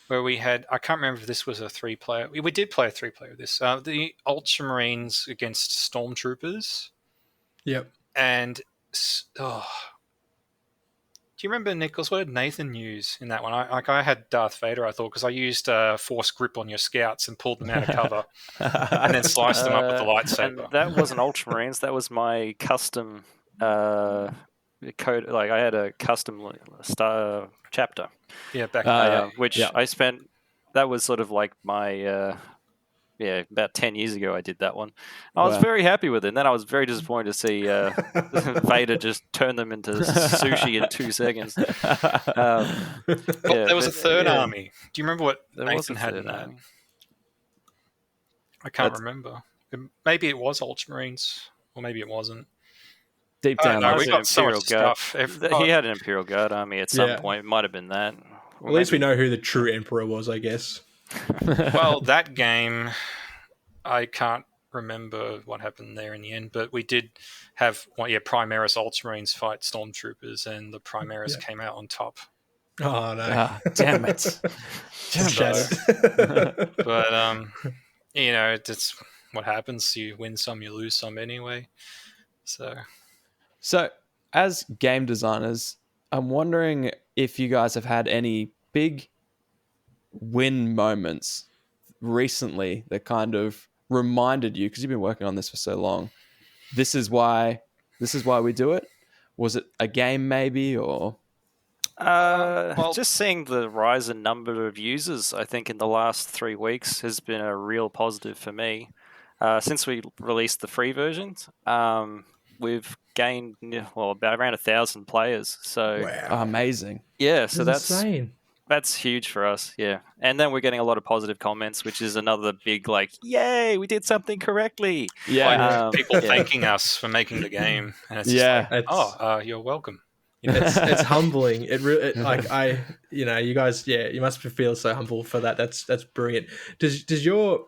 where I can't remember if this was a 3-player. We did play a 3-player of this. The Ultramarines against Stormtroopers. Yep. And do you remember, Nicholas? What did Nathan use in that one? I had Darth Vader, I thought, because I used Force Grip on your scouts and pulled them out of cover and then sliced them up with the lightsaber. And that wasn't Ultramarines. That was my custom code. Like I had a custom chapter. Yeah, back which I spent. That was sort of like my. About 10 years ago I did that one. I was very happy with it. And then I was very disappointed to see Vader just turn them into sushi in 2 seconds. There was a third army. Do you remember what Nathan had in that? I can't remember. Maybe it was Ultramarines, or maybe it wasn't. Deep down, we got so much stuff. He had an Imperial Guard army at some point. It might have been that. At least we know who the true Emperor was, I guess. Well, that game, I can't remember what happened there in the end, but we did have Primaris Ultramarines fight Stormtroopers, and the Primaris came out on top. Oh no! Damn it! But that's what happens. You win some, you lose some anyway. So as game designers, I'm wondering if you guys have had any big win moments recently that kind of reminded you, because you've been working on this for so long, this is why we do it. Was it a game maybe, or just seeing the rise in number of users, I think in the last 3 weeks has been a real positive for me. Since we released the free versions, we've gained about around 1,000 players. So amazing. Yeah, so that's insane. That's huge for us, yeah. And then we're getting a lot of positive comments, which is another big, yay, we did something correctly. Yeah. People thanking us for making the game. And it's you're welcome. It's humbling. It really, you guys, you must feel so humble for that. That's brilliant. Does your,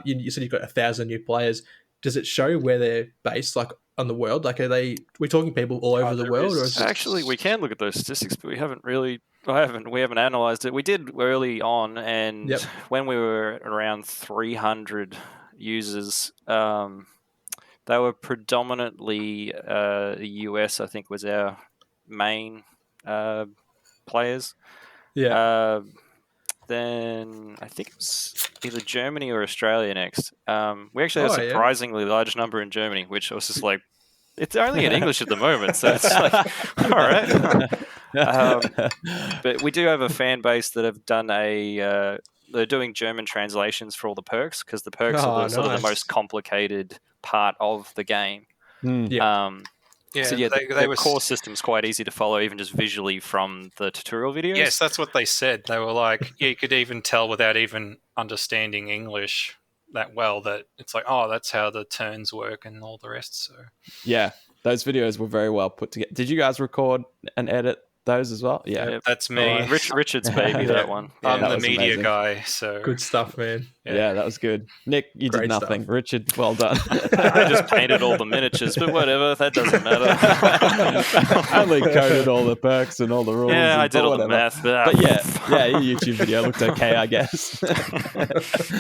you said you've got 1,000 new players. Does it show where they're based, on the world? We're talking people all over the world? Or is actually, we can look at those statistics, but we haven't really... we haven't analysed it. We did early on, and when we were around 300 users, they were predominantly the US, I think, was our main players. Yeah. Then I think it was either Germany or Australia next. We actually had a surprisingly large number in Germany, which was just it's only in English at the moment, so it's all right. But we do have a fan base that have done they're doing German translations for all the perks, because the perks are sort of the most complicated part of the game. The core system's quite easy to follow, even just visually from the tutorial videos. Yes, that's what they said. They were like, you could even tell without even understanding English that well that it's that's how the turns work and all the rest. So yeah, those videos were very well put together. Did you guys record and edit those as well? Yeah. That's me. Richard's baby, that one. I'm that the was media amazing. guy, so Good stuff, man. Yeah, that was good. Nick, you Great did nothing. stuff. Richard, well done. I just painted all the miniatures, but whatever, that doesn't matter. I only coded all the perks and all the rules. Yeah, I did all whatever. the math. But yeah, your YouTube video looked okay, I guess.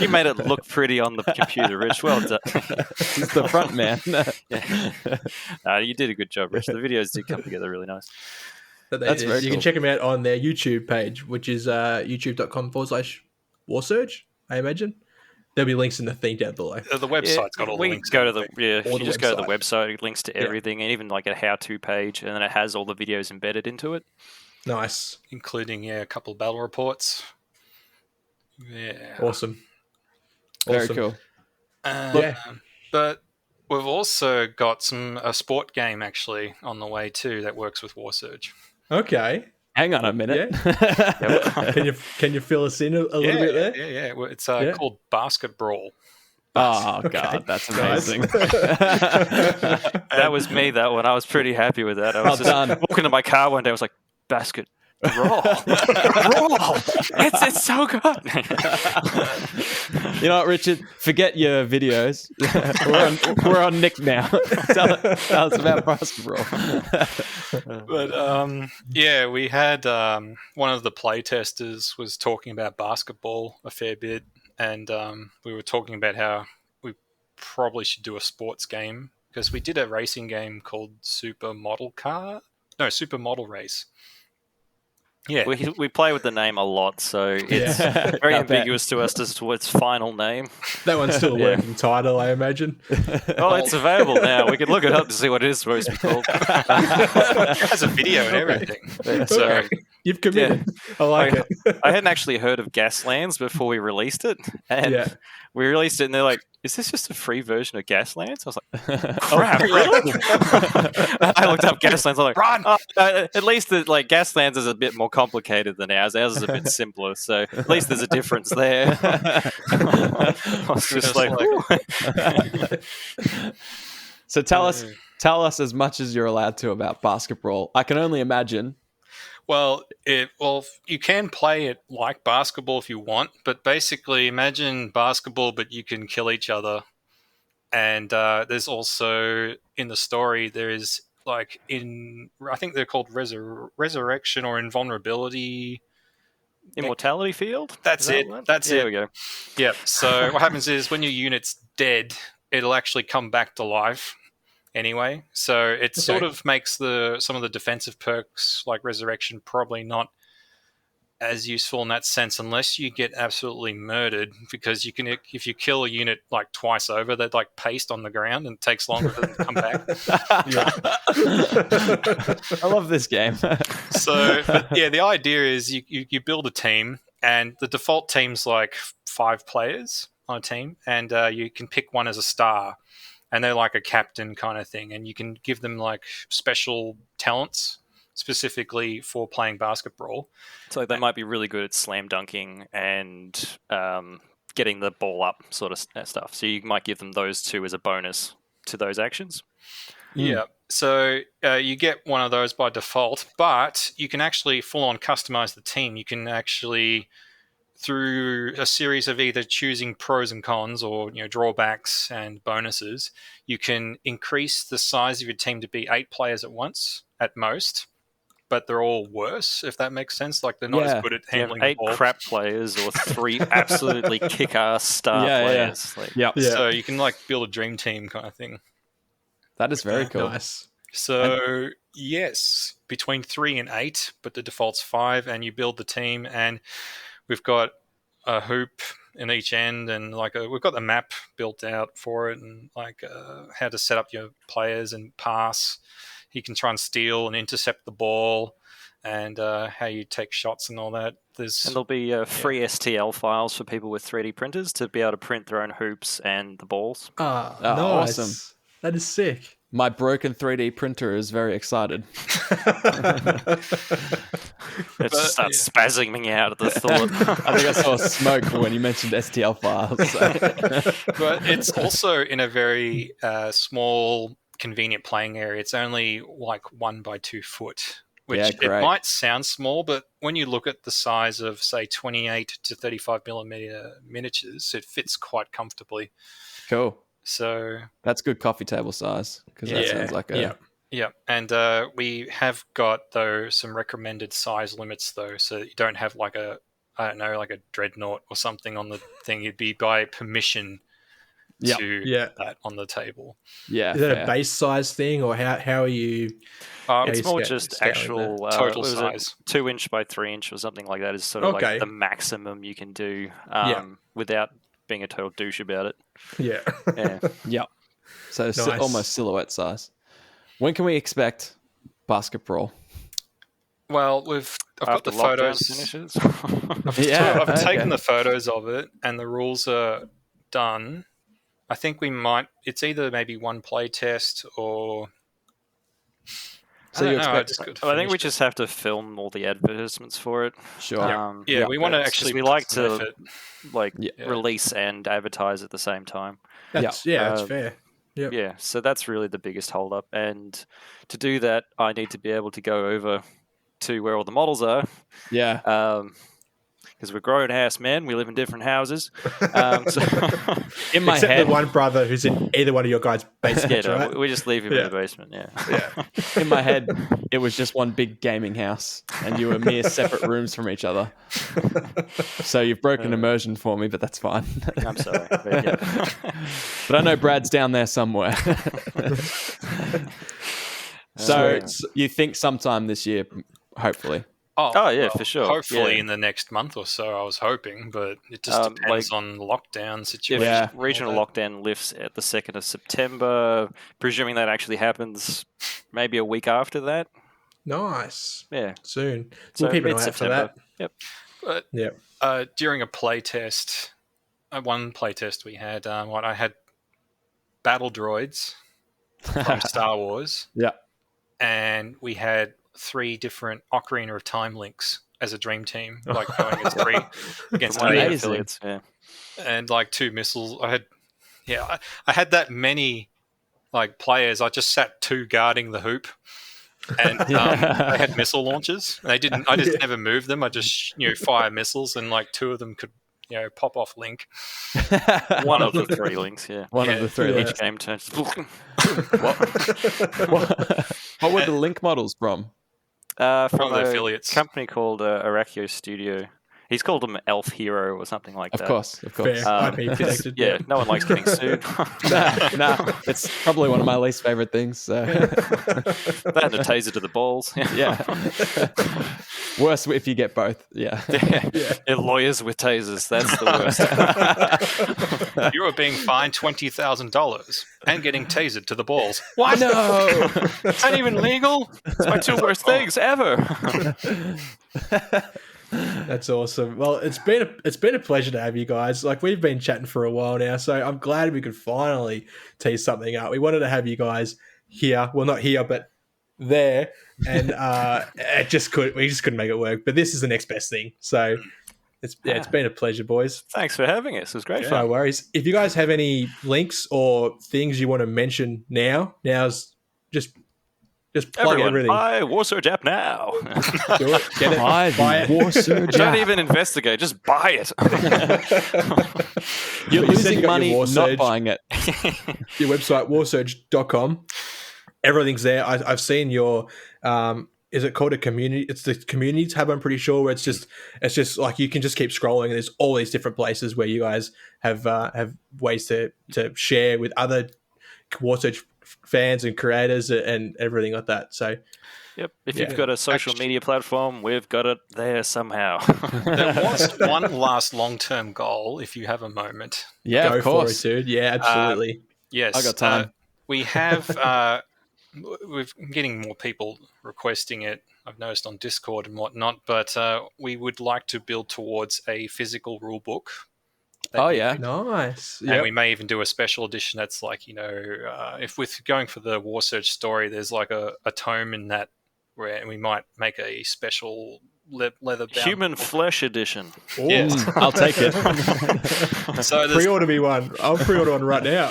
You made it look pretty on the computer, Rich. Well done. He's the front man. You did a good job, Rich. The videos did come together really nice. That's very you cool. can check them out on their YouTube page, which is youtube.com/Warsurge, I imagine. There'll be links in the thing down below. The website's got all the links. Go to the if you the just go to the website. website, it links to everything, and even like a how-to page, and then it has all the videos embedded into it. Nice. Including a couple of battle reports. Yeah. Awesome. Very cool. But we've also got a sport game actually on the way too that works with Warsurge. Okay. Hang on a minute. Yeah. Can you fill us in a little bit there? Yeah. Well, it's called Basket Brawl. Oh, God, that's amazing. That was me, that one. I was pretty happy with that. I was walking to my car one day, I was like, basket brawl. Brawl. It's so good. You know what, Richard? Forget your videos. We're on Nick now. Tell us about basketball. But we had one of the playtesters was talking about basketball a fair bit, and we were talking about how we probably should do a sports game because we did a racing game called Super Model Race. Yeah, we play with the name a lot, so it's very ambiguous to us as to its final name. That one's still a working title, I imagine. Oh, it's available now. We can look it up to see what it is supposed to be called. It has a video and everything. So you've committed. I like it. I hadn't actually heard of Gaslands before we released it, and we released it, and they're like, "Is this just a free version of Gaslands?" I was like, "Crap, really?" I looked up Gaslands. I'm like, "Run!" At least Gaslands is a bit more complicated than ours. Ours is a bit simpler, so at least there's a difference there. I was just like, so tell us as much as you're allowed to about basketball. I can only imagine. Well, you can play it like basketball if you want, but basically imagine basketball, but you can kill each other. And there's also, in the story, there is, I think they're called resurrection or invulnerability. Immortality field? That's it. That's it. There we go. Yeah, so what happens is when your unit's dead, it'll actually come back to life. Anyway, so it sort of makes some of the defensive perks like resurrection probably not as useful in that sense unless you get absolutely murdered, because if you kill a unit like twice over, they're like paste on the ground and it takes longer for them to come back. I love this game. The idea is you build a team, and the default team's like 5 players on a team, and you can pick one as a star. And they're like a captain kind of thing. And you can give them like special talents specifically for playing basketball. So they might be really good at slam dunking and getting the ball up sort of stuff. So you might give them those 2 as a bonus to those actions. Yeah. So you get one of those by default, but you can actually full on customize the team. You can actually, through a series of either choosing pros and cons or drawbacks and bonuses, you can increase the size of your team to be 8 players at once at most, but they're all worse, if that makes sense. Like they're not as good at handling the 8 ball. crap players or 3 absolutely kick-ass star players. So you can build a dream team kind of thing. That is very cool. Nice. So yes, between 3 and 8, but the default's 5, and you build the team, and we've got a hoop in each end, and we've got the map built out for it, and how to set up your players and pass. You can try and steal and intercept the ball, and how you take shots and all that. And there'll be free STL files for people with 3D printers to be able to print their own hoops and the balls. Oh, nice. Awesome. That is sick. My broken 3D printer is very excited. It just starts spazzing out at the thought. I think I saw smoke when you mentioned STL files. But it's also in a very small, convenient playing area. It's only 1 by 2 foot. which it might sound small, but when you look at the size of, say, 28 to 35 millimeter miniatures, it fits quite comfortably. Cool. So that's good coffee table size, because that sounds like a... Yeah, and we have got, though, some recommended size limits, though, so you don't have like a dreadnought or something on the thing. You'd be by permission to that on the table. Yeah. Is that a base size thing, or how are you... it's more just actual total size. 2-inch by 3-inch or something like that is sort of like the maximum you can do without being a total douche about it. Yeah. Yeah. So almost silhouette size. When can we expect basketball? Well, I've got the photos. I've taken the photos of it, and the rules are done. I think it's either maybe one play test or... I think we just have to film all the advertisements for it. Sure. We want to actually... We like to release and advertise at the same time. That's fair. Yep. Yeah, so that's really the biggest hold-up. And to do that, I need to be able to go over to where all the models are. Yeah. Because we're grown-ass men. We live in different houses. In my Except head... the one brother who's in either one of your guys' basements, right? We just leave him in the basement, Yeah. In my head, it was just one big gaming house, and you were mere separate rooms from each other. So you've broken immersion for me, but that's fine. I'm sorry. But I know Brad's down there somewhere. So you think sometime this year, hopefully? Oh yeah, for sure. Hopefully in the next month or so, I was hoping, but it just depends on lockdown situation. If regional lockdown lifts at the 2nd of September, presuming that actually happens maybe a week after that. Nice. Yeah. Soon. So we'll keep an eye out for that. Yep. But during a play test, one play test we had, I had battle droids from Star Wars. Yeah. And we had 3 different Ocarina of Time links as a dream team, like going as 3 against 3 affiliates. Yeah. And like 2 missiles. I had that many like players. I just sat 2 guarding the hoop, and they had missile launchers. And I just never moved them. I just fire missiles, and like 2 of them could pop off link. One of the 3 links. Yeah. One of the 3. Each game turns. What were the link models from? From the affiliates. Company called Arachio Studio. He's called them Elf Hero or something like that. Of course. IP connected. Yeah, no one likes getting sued. Nah, it's probably one of my least favorite things. So. That and a taser to the balls. Yeah. Worse if you get both. Yeah. Lawyers with tasers. That's the worst. You are being fined $20,000 and getting tasered to the balls. What? No. Is that even legal? It's my 2 worst things ever. That's awesome. Well, it's been a pleasure to have you guys. Like, we've been chatting for a while now, so I'm glad we could finally tease something up. We wanted to have you guys here. Well, not here, but there, and we just couldn't make it work. But this is the next best thing. So it's been a pleasure, boys. Thanks for having us. It was great fun. No worries. If you guys have any links or things you want to mention now's just plug everything. Buy Warsurge app now. Do it. Get it. Buy the Warsurge app. Don't even investigate. Just buy it. You're losing money not buying it. Your website, warsurge.com. Everything's there. I've seen your... is it called a community? It's the community tab, I'm pretty sure, where it's just like you can just keep scrolling and there's all these different places where you guys have ways to share with other Warsurge fans and creators and everything like that. So if you've got a social media platform, we've got it there somehow. There was one last long-term goal, if you have a moment. Yeah, Go of course, for it, dude. Yeah, absolutely. Yes, I got time. We have we're getting more people requesting it. I've noticed on Discord and whatnot, but we would like to build towards a physical rule book. Nice. And we may even do a special edition that's like, if we're going for the Warsurge story, there's like a tome in that where we might make a special leather-bound human flesh edition. Ooh. Yes. I'll take it. So pre-order me one. I'll pre-order one right now.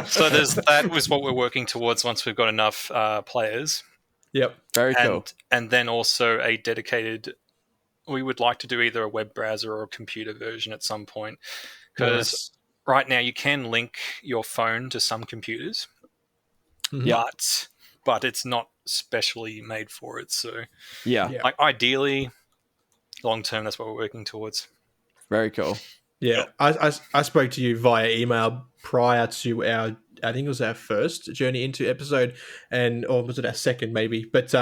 So that was what we're working towards once we've got enough players. Yep. Very cool. And then also a dedicated. We would like to do either a web browser or a computer version at some point, because right now you can link your phone to some computers, but it's not specially made for it. So like ideally, long term, that's what we're working towards. Very cool. Yeah, I spoke to you via email prior to our, I think it was our first journey into episode, or was it our second maybe? But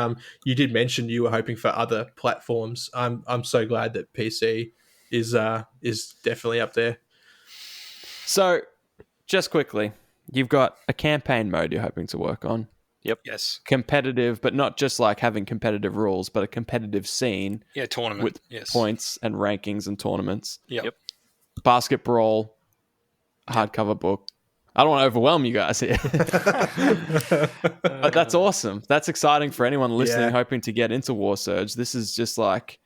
you did mention you were hoping for other platforms. I'm so glad that PC is definitely up there. So, just quickly, you've got a campaign mode you're hoping to work on. Yep. Yes. Competitive, but not just like having competitive rules, but a competitive scene. Yeah, tournament with points and rankings and tournaments. Yep. Basket brawl, hardcover book. I don't want to overwhelm you guys here. But that's awesome. That's exciting for anyone listening, hoping to get into Warsurge. This is just like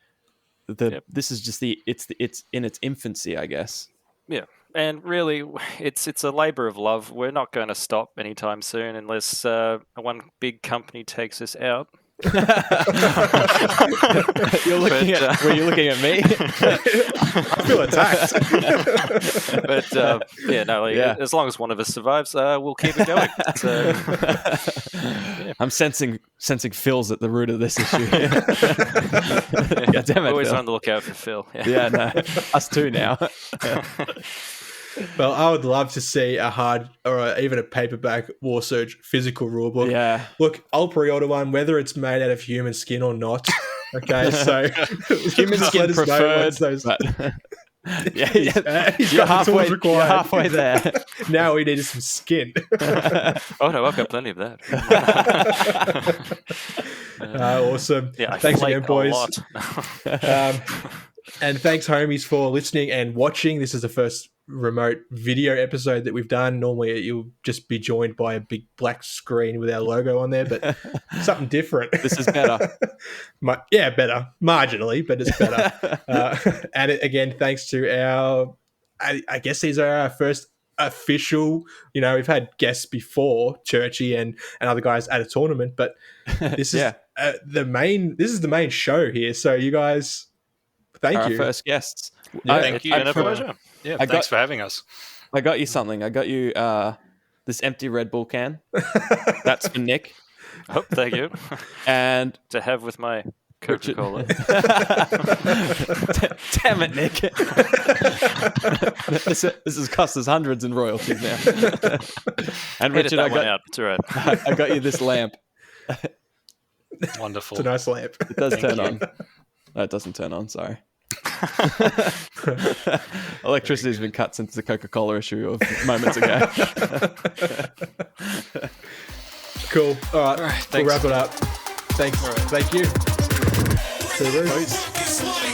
this is just it's in its infancy, I guess. Yeah. And really, it's a labor of love. We're not going to stop anytime soon unless one big company takes us out. Were you looking at me? I feel attacked. But as long as one of us survives, we'll keep it going. So, I'm sensing Phil's at the root of this issue. God damn it, always Phil. on the lookout for Phil. Yeah, no, us too now. Well, I would love to see a hard or even a paperback Warsurge physical rulebook. Yeah. Look, I'll pre-order one, whether it's made out of human skin or not. Okay, so human skin preferred. You're halfway there. Now we need some skin. Oh no, I've got plenty of that. Awesome. Yeah, thanks again, boys. A and thanks, homies, for listening and watching. This is the first remote video episode that we've done. Normally you'll just be joined by a big black screen with our logo on there, but something different. This is better. Better marginally, but it's better. And again, thanks to our, I guess these are our first official, we've had guests before, Churchy and other guys at a tournament, but this is the main show here. So you guys, thank you. Our first guests. Thank you. Been a pleasure. Yeah, thanks for having us. I got you something. I got you this empty Red Bull can. That's for Nick. Oh, thank you. And to have with my Coca-Cola. Damn it, Nick. This has cost us hundreds in royalties now. And Richard, I got you this lamp. Wonderful. It's a nice lamp. It does turn on. No, it doesn't turn on, sorry. Electricity's been cut since the Coca-Cola issue of moments ago. Cool. All right. We'll Thanks. wrap it up. Thanks. All right. Thank you. Peace.